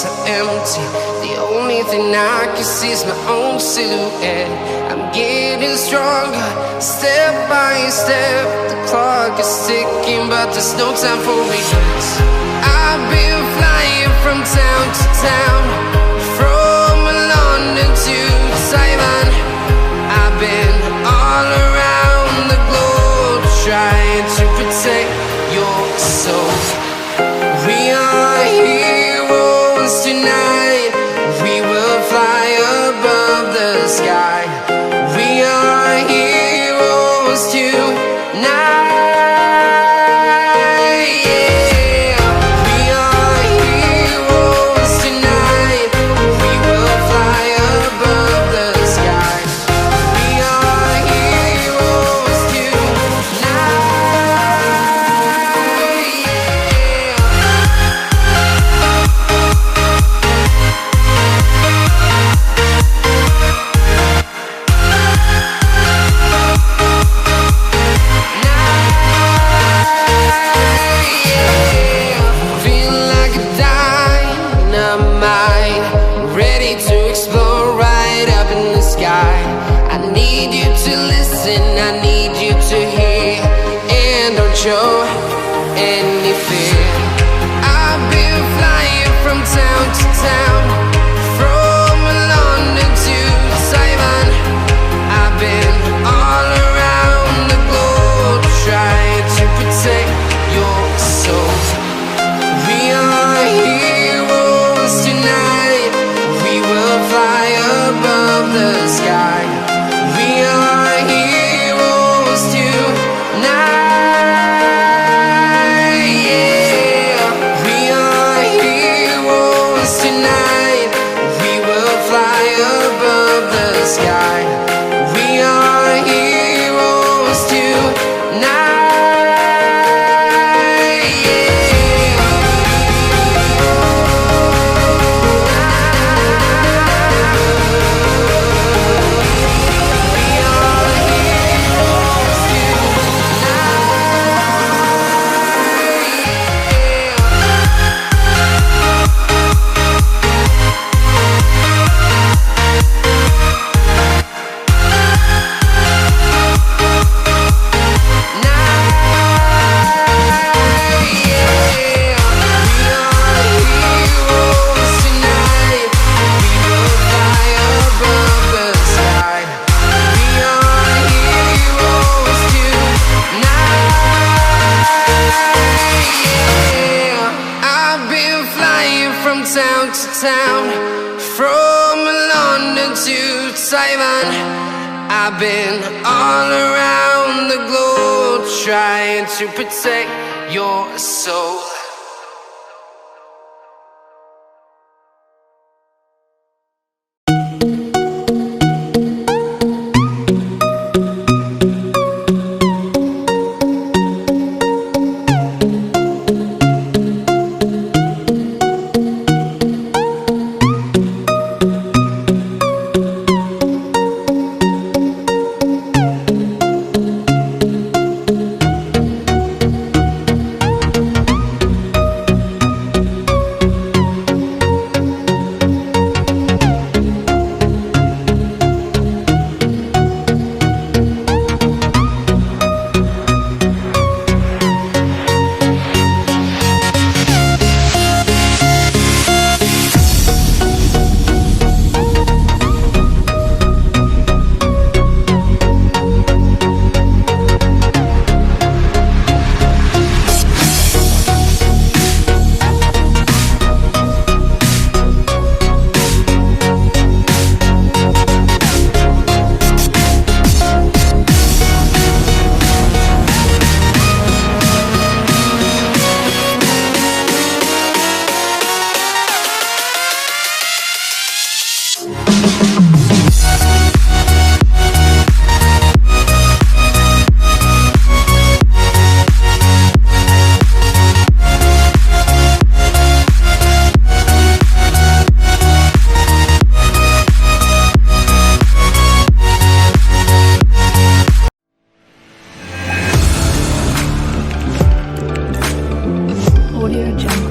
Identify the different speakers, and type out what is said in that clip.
Speaker 1: so empty. The only thing I can see is my own silhouette. I'm getting stronger, step by step. The clock is ticking, but there's no time for regrets. I've been flying from town to town, from London to Taiwan. I've been all around the globe, trying to protect your soul. We are heroes tonight. We will fly above the sky. We are heroes tonight. Show any fear. I've been flying from town to town, from London to Taiwan. I've been all around the globe, trying to protect your soul. We are heroes tonight. We will fly above the sky. We are heroes tonight. Sky. We are heroes tonight. From town to town, from London to Taiwan. I've been all around the globe, trying to protect your soul.
Speaker 2: Audio Jungle.